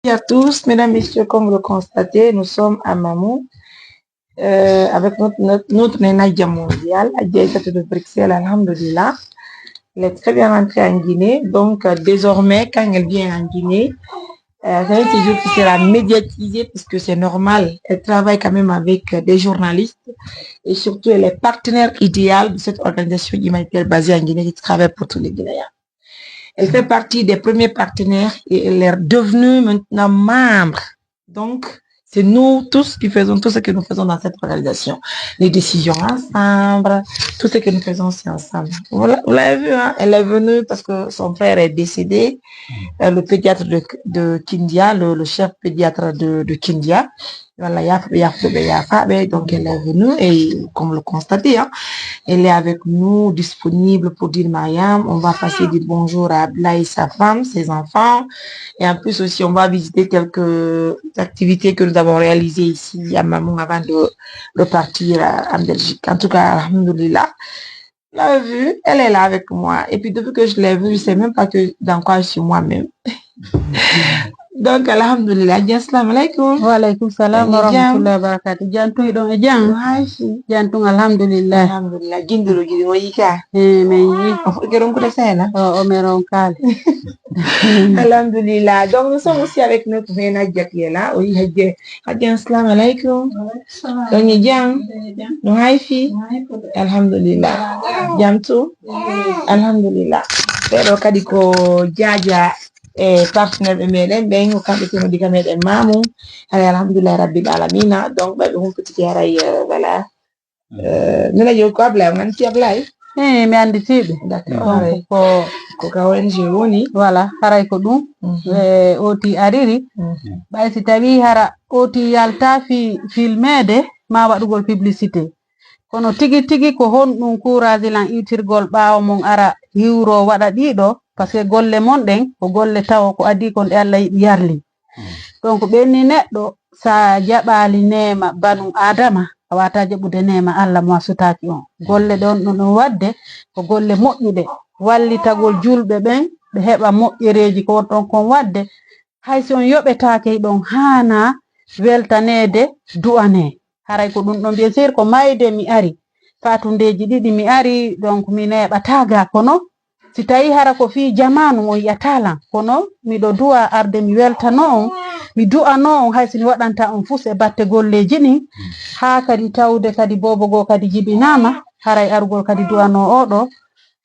Bonjour à tous, mesdames, messieurs, comme vous le constatez, nous sommes à Mamou avec notre Nadia mondiale, Adjaïta de Bruxelles, alhamdoulilah. Elle est très bien rentrée en Guinée, donc désormais, quand elle vient en Guinée, c'est un séjour qui sera médiatisé puisque c'est normal. Elle travaille quand même avec des journalistes et surtout elle est partenaire idéal de cette organisation humanitaire basée en Guinée qui travaille pour tous les Guinéens. Elle fait partie des premiers partenaires et elle est devenue maintenant membre. Donc, c'est nous tous qui faisons tout ce que nous faisons dans cette organisation. Les décisions ensemble, tout ce que nous faisons, c'est ensemble. Vous l'avez vu, hein? Elle est venue parce que son frère est décédé, le pédiatre de Kindia, le chef pédiatre de Kindia. Voilà, donc elle est venue et comme vous le constatez, hein, elle est avec nous, disponible pour dire Mariam. On va passer dire bonjour à Ablaï, sa femme, ses enfants. Et en plus aussi, on va visiter quelques activités que nous avons réalisées ici à Mamou avant de repartir en Belgique. En tout cas, alhamdoulilah. Vous l'avez vu, elle est là avec moi. Et puis depuis que je l'ai vue, je ne sais même pas dans quoi je suis moi-même. Donc, alhamdulillah, assalamu alaikum. Wa alaikum salam wa rahmatullahi wa barakatuh. Jantung idong e jang. Jantung alhamdulillah. Alhamdulillah. Gindulu gidi mo yika. Mais yi. Geron kuda sena. Oh, meron kal. Alhamdulillah. Donc, nous sommes aussi avec notre Vena Jakiela. Oui, Hadji, assalamu alaikum. Donc, y jang. No haifi. Alhamdulillah. Jamtu. Alhamdulillah. Pero kadiko jaja. Partenaire de meɗen ɓen kamɓe kono diga meɗen Mamou hay alhamdoulillahi rabbil alamina donc ɓaɓe humpitiki haray voilà nena jogi ko Ablay o ganti Ablay mi anditiɓe d'accord ko ka ONG woni voilà haray ko ɗum oti ariri ɓay si tawi hara oti yalta filmede ma waɗugol publicité kono tigi tigi ko honɗum courage lan iwtirgol ɓaawo mon ara hiwro waɗa ɗiɗo par ce que golle mon ɗen ko golle taw ko adi kon ɗe Allah yiɗi yarli donc ɓenni neɗɗo sa jaɓali nema banu adama a wata jaɓude nema Allah mo a sutaki on golle ɗon ɗon wadde ko golle moƴƴuɗe wallitagol julɓe ɓen ɓe heɓa moƴƴereji ko wonɗon kon wadde haysi on yoɓetake ɗon hana weltanede du'ane haray ko ɗum ɗon bien sûr ko mayde mi ari fatundeji ɗiɗi mi ari donc mi neɓataga kono si tawi hara ko fi jamanu on yatalan kono miɗo du'a arde mi weltano on mi du'ano on haysi mi waɗanta on fus e batte golleji ɗin ha kadi tawde kadi bobogo kadi jibinama haray arugol kadi du'ano oɗo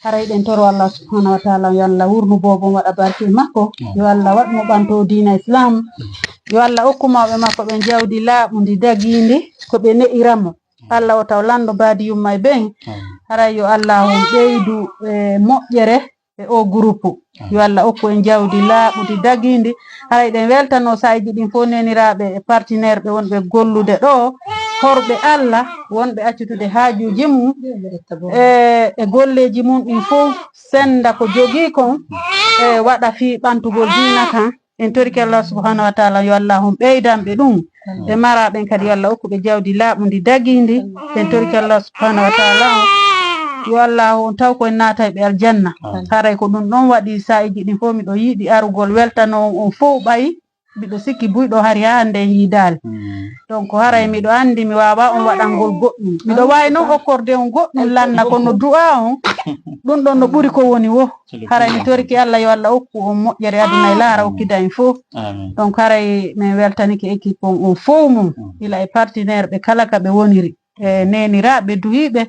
haray ɗen toro Allah subhanahu wa ta'ala yo Allah wurnu bobo waɗa barke makko yo Allah waɗmo ɓanto dina islam yo Allah okkumaɓe makko ɓen jawdi laaɓundi dagindi ko ɓe ne'iramo Allah o taw lando baadi yummay ɓen haray yo Allah on ɓeydu moƴƴere e o groupe yo Allah okku en jawdi laaɓudi dagindi haray ɗen weltano sayji ɗin fof neniraɓe e partenaire ɓe wonɓe gollude ɗo horɓe Allah wonɓe accutude haajuji mum e golleji mum ɗin fof senda ko jogii kon e waɗa fi ɓantugol dina kan en toriki Allah subhanahu wa ta'ala yo Allah on ɓeydanɓe ɗum ɓe maraɓen kadi yo Allah okkuɓe jawdi laaɓundi dagindi en toriki Allah subhanahu wa ta'ala yo Allah on taw koye naata ɓe aljanna haray ko ɗum ɗon waɗi sayiji ɗin fof miɗo yiɗi arugol weltano on fof ɓayi miɗo sikki buyɗo hari ha hande yiidali donc haray miɗo andi mi wawa on waɗangol goɗɗum miɗo wawi noon hokkorde on goɗɗum lanna kono du'a on ɗum ɗon no ɓuuri ko woni wo haray mi toriki Allah yo Allah okku on moƴƴere aduna e laara okkida en fof donc haray min weltaniki équipe on fof mum ila e partenaire ɓe kala ka ɓe woniri e neniraɓe duhiɓe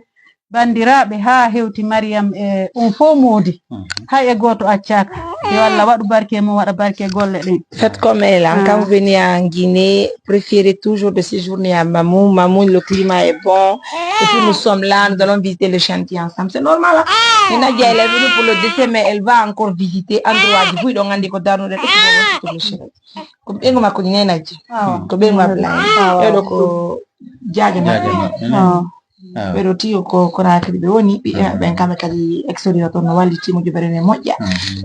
bandiraɓe ha hewti Mariam e on fof moodi hay e goto accaka yo Allah waɗu barke mum waɗa barke golle ɗen. Faites comme elle, hein, quand vous venez en Guinée, préférez toujours de séjourner à Mamou. Mamou, le climat est bon. Et puis nous sommes là, nous allons visiter le chantier ensemble. C'est normal. Hein? Nadia, elle est venue pour le décès, mais elle va encore visiter endroit du donc on dit que dans le comme elle m'a connu Nadia. Comme elle m'a plaint. Et donc Diagne. Pero tiyo ko Conakry ɓe woni ɓen kamɓe kadi extérieur toon no wallitimo joɓere men moƴƴa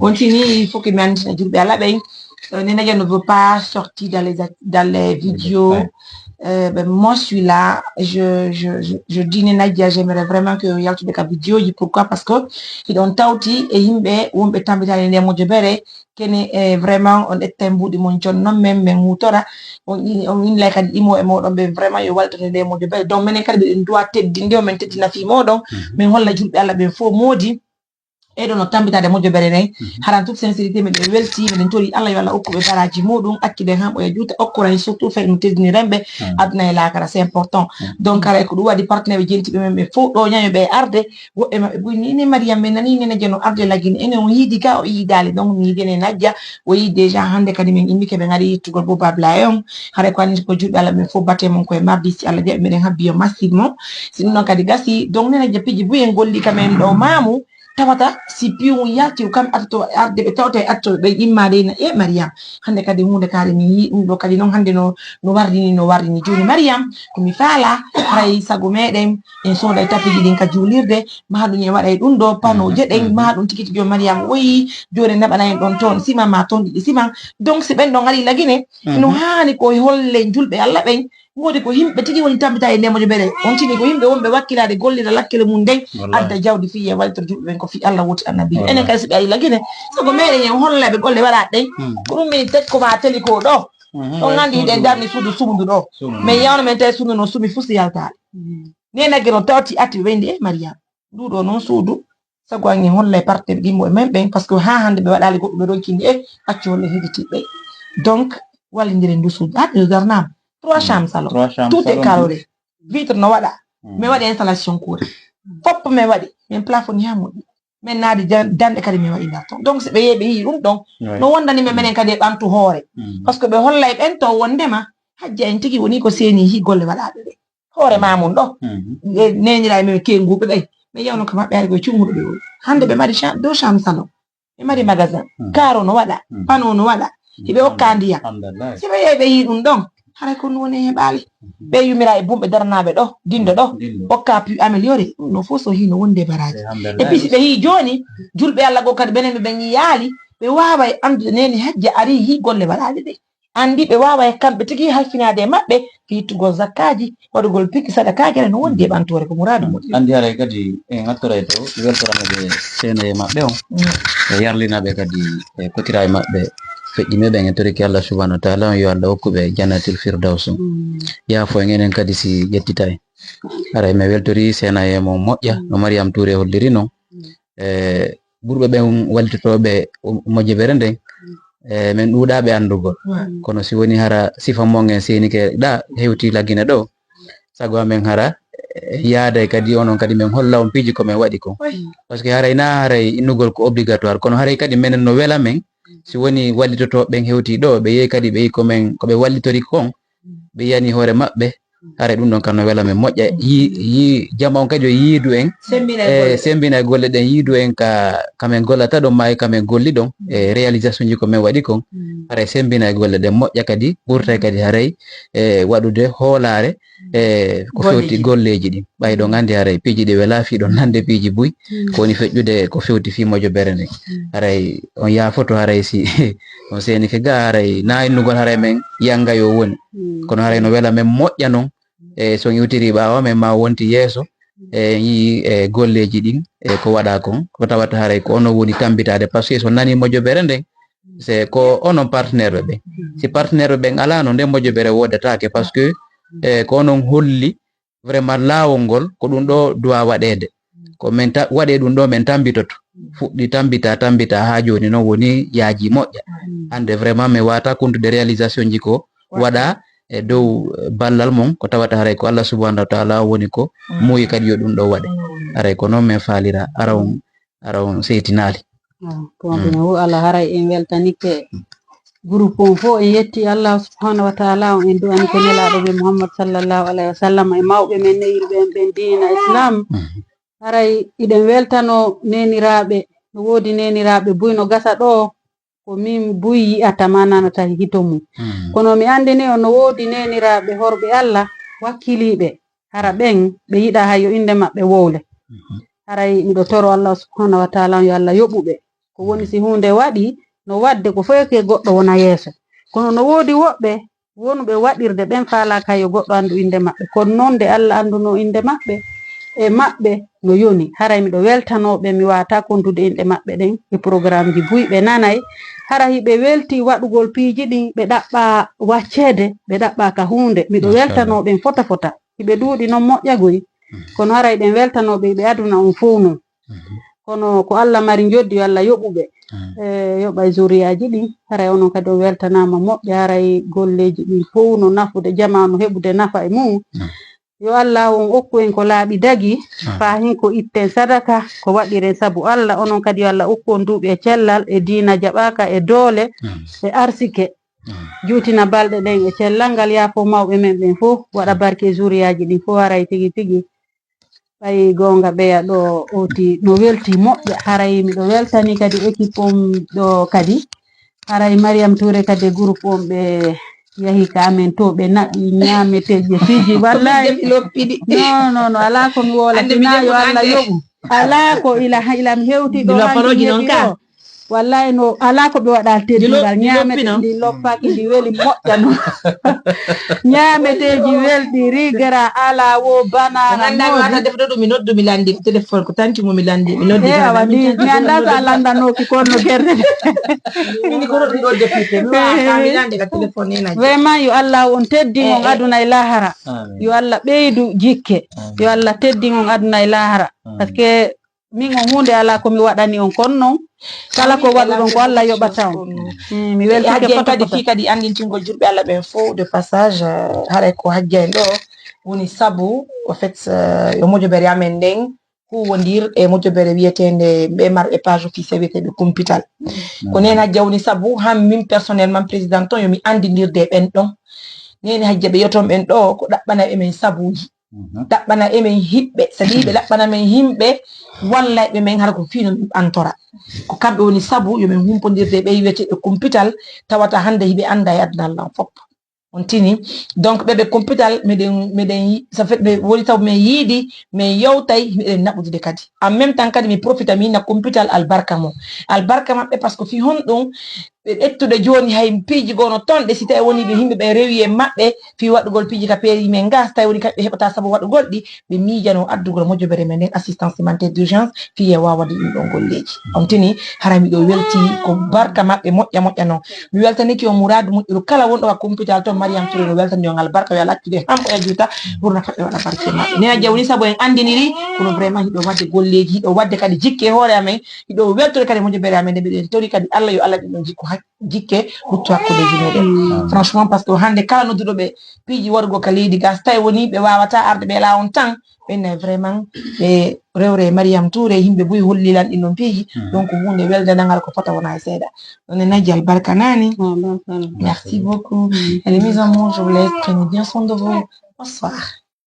on tini il faut que mi andina julɓe Allah ɓen Nena ne veut pas sortir dans les vidéos. Ben, moi, je suis là. Je dis Nadia, j'aimerais vraiment que y ait une vidéo. Pourquoi? Parce que ils ont tauti et ils ont tambita les mots de bere. Kene vraiment on est un bout de mon john non même mutora on like ad imo e modon be vraiment yo waltane les mots de bere donc menen kadi be doit teddi ndew men teddi na fi modon men holla julbe Allah be fo modi e do no tambitade mojo bere nay haran toute sincérité men be welti men tori Allah yo Allah okko be baraji modum akkide hambo e juuta okkora surtout fait mutedni rembe adna e lakara c'est important donc ara ko wadi partenaire jenti be men be fo do nyanyo be arde wo e mabbe bu ni Mariam men nani ne jeno arde lagin ene on yidi ka o yidale donc ni dene najja wo yi déjà hande kadi men immi ke be ngari tugol bo bablayon hare ko ani ko julbe Allah men fo batte mon ko e mardi si Allah de men habbiyo massivement sinon kadi gasi donc ne najja piji bu en golli kamen do mamu tawata si piu yati kam atto arde be tawte atto be immade na e Mariam hande kadi hunde kare ni do kadi non hande no warni joni Mariam ko mi fala ray sago meden en soda tapiji din ka julirde ma dum en wada dum do pano jeden ma dum tikiti jo Mariam oyi jore nabana en don ton sima ma ton di sima donc si ben don ngari lagine no hani ko holle julbe Allah ben wodi ko himbe tigi woni tambita e nemo bere on tini ko himbe wonbe wakkilade gollira lakkele mun dey adda jawdi fi e waltor julbe ko fi Allah woti annabi enen kasi be ay lagine sago mere en hollabe golle wala dey ko dum mi tek ko ma teli ko do on ngandi de darni sudu sumundu do me yawno men tay sunu no sumi fusi yalta ne nagiro tawti ati wende Mariam dudo non sudu sago angi holle parte gimmo men ben parce que ha hande be wadali goddo be ronkindi e acci wolle hiditi be donc walindire ndu sudu adde garnam 3 chambres salon tout est carré vitre no wada me wadi installation cour fop me wadi men plafond yamu men naadi dande kadi me wadi ndato donc be yebe yi dum donc no wondani me menen kadi bantu hoore parce que be hollay ben to wondema hajja en tigi woni ko seni hi golle wada be hoore mamun do nenira me ke ngube bay me yawno ko mabbe ay go cumudo be hande be mari 2 chambres salon be mari magasin caro no wada pano no wada hibe okkandiya sibe yebe yi dum donc hare ko noni e bali be yumira e bumbe darnabe do dindo do okka pu améliorer no foso hino wonde baraji e puis be hi joni julbe Allah go kadi benen be yaali be wawa e andude neni hajja ari hi golle baraji de andi be wawa e kambe tigi halfinade mabbe fitugo zakaji wadugol piki sadakaji no wonde bantore ko muradu mo andi hare kadi en attora to weltorama be sene e mabbe on e yarlina be kadi e kotira e mabbe feƴƴime ɓen e toriki Allah subhanahu wa ta'ala yo Allah hokkuɓe jannatul firdaus ya fo ngenen kadi si ƴettita en ara me weltori sena e mo moƴƴa no Mariam Touré holliri non ɓurɓe ɓen wallitotoɓe mojjebere nden men ɗuuɗaɓe andugol kono si woni hara sifa mongen senike ɗa hewti laggine ɗo sago amen hara yaada kadi onon kadi men holla on piji ko men waɗi ko parce que haray na haray innugol ko obligatoire kono haray kadi menen no wela men si woni wallitoto ben hewti do be yeyi kadi be ko men ko be wallitori kon be yani hoore mabbe hare dum don kan no wela men mojja yi jama on kadi yiidu en sembina golle den yiidu en ka kamen gollata do may kamen golli don e réalisation ji ko men wadi kon hare sembina golle den mojja kadi burta kadi hare wadude hoolare ko fewti golleji din bay do ngandi hare piji de wela fi don nande piji buy ko ni fejjude ko fewti fi mojo berende hare on ya photo hare si on seni ke ga hare na innugol hare men yanga yo woni kono hare no wela men mojja non so yutiri bawa men ma wonti yeso yi golleji din ko wada kon ko tawata hare ko ono woni tambitade parce que so nani mojo berende c'est ko onon partenaire be si partenaire be ala no de mojo bere wodata ke parce que ko onon holli vraiment lawol ko dum do duwa wadede ko men wade dum do men tambitoto fuddi tambita ha joni no woni yaaji mojja ande vraiment me wata compte de réalisation ji ko wada e dow ballal mon ko tawata hare ko Allah subhanahu wa ta'ala woni ko moyi kadi yo dum do wade hare ko non men falira arawon setinali ko no Allah hare en weltanike groupe on fo en yetti Allah subhanahu wa ta'ala en do an ko nelaado be Muhammad sallallahu alaihi wasallam e mawbe men neyirbe ben diina islam haray iden weltano nenirabe no wodi nenirabe buyno gasa do ko min buyi atamana nata hitomu kono mi andene no wodi nenirabe horbe Allah wakkilibe hara ben be yida hayo inde mabbe wowle haray mi do toro Allah subhanahu wa ta'ala yo Allah yobube ko woni si hunde wadi no wadde ko foyke goɗɗo wona yeeso kono no woodi woɓɓe wonuɓe waɗirde ɓen faalaka yo goɗɗo andu inde maɓɓe kono noon nde Allah anduno inde maɓɓe e maɓɓe no yoni haray miɗo weltanoɓe mi wata kontude inɗe maɓɓe ɗen e programme ji buyɓe nanay hara hiɓe welti waɗugol piiji ɗin ɓe ɗaɓɓa waccede ɓe ɗaɓɓaka hunde miɗo weltanoɓen fota fota hiɓe duuɗi noon moƴƴagoy kono haray ɗen weltanoɓe ɓe aduna on fof noon kono ko Allah mari joddi yo Allah yoɓuɓe yoɓay zuriyaji ɗin haray onon kadi o weltanama moƴƴa haray golleji ɗin fof no nafude jamanu heɓude nafa e mum yo Allah on okku en ko laaɓi dagi fahin ko itten sadaka ko waɗiren sabu Allah onon kadi yo Allah okku on duuɓi e cellal e diina jaɓaka e doole e arsike juutina balɗe ɗen e cellal ngal yaafo mawɓe men ɓen fof waɗa barke zuriyaji ɗin fof haray tigi tigi ɓay gonga ɓeya ɗo oti no welti moƴƴa haray miɗo weltani kadi équipe on ɗo kadi haray Mariam Touré kadi groupe on ɓe yahi ka amen to ɓe naɓi ñaameteje fiji wallahi non ala ko mi wola tina yo Allah yoɓu ala ko ila mi hewti ɗo hanki wallahi no ala ko ɓe waɗa teddingal ñaamete ndi loppaki ndi weli moƴƴa noon ñaameteji welɗi rigara ala wo banana wata defde ɗum mi noddu mi landi téléphone ko tanti mo mi landi mi noddi awa mi anda so a landanoki konno gerde mini ko ɗum ɗo député mi lande ka téléphone ena vraiment yo Allah on teddi on aduna e lahara yo Allah ɓeydu jikke yo Allah teddi on aduna e lahara par ce que min on hunde ala ko mi waɗani on kono noon kala ko waɗuɗon ko Allah yoɓata on mi weltike kadi fi kadi andintingol julɓe Allah ɓen fof de passage haɗa ko hajja en ɗo woni sabu au fait yo mojobere amen nden huwondir e mojobere wiyetende ɓe marɓe page officiel wiyeteɓe kumpital ko nen hajja woni sabu han min personnellement président ton yomi andinirde ɓen ɗon neni hajja ɓe yoton ɓen ɗo ko ɗaɓɓana emen sabuji ɗaɓɓana emen hiɓɓe sadi ɓe ɗaɓɓana men himɓe wallayɓe men hara ko fino min antora ko kamɓe woni sabu yomin humpodirde ɓe wiyeteɓe kumpital tawata hande hiɓe anda e aduna Allah fop on tini donc ɓeɓe kumpital miɗen ça fait ɓe woni taw min yiiɗi min yewtay miɗen naɓudude kadi en même temps kadi mi profita mi yinna kumpital albarka maɓɓe par ce que fi hon ɗum ɓe ƴettude joni hay piiji gono ton ɗe si tawi woni ɓe himɓe ɓe rewi e maɓɓe fi waɗugol piiji ka peeri men gas tawi woni kamɓe heɓata sabu waɗugol ɗi ɓe miijano addugol mojobere men nden assistance humanitaire d'urgence fiye wawade ɗum ɗon golleji on tini hara miɗo welti ko barka maɓɓe moƴƴa noon mi weltaniki o mouradu moƴƴuru kala wonɗo ka kumpital toon Mariam Touré no weltani yo ngal barka yo Allah accude hamɓo e juuta ɓurna faɓɓe waɗa barke maɓɓe nena jawni saabu en andiniri kono vraiment hiɗo wadde golleji hiɗo wadde kadi jikke hoore amen hiɗo weltore kadi mojobere amen nde mbiɗen tori kadi Allah yo Allah ɗum ɗon jikku jikke ruttu hakkudeji meɗen franchement par ce que hande kala nodduɗo ɓe piiji waɗugo ka leydi gas tawi woni ɓe wawata arde ɓe lawon tan ɓenne vraiment ɓe rewre Mariam Touré yimɓe buyi hollilan ɗin ɗon piiji donc hunde weldanangal ko fota wona e seeɗa ɗon e najji albarka nani merci beaucoup les mises en mots je vous laisse prenez bien soin de vous bonsoir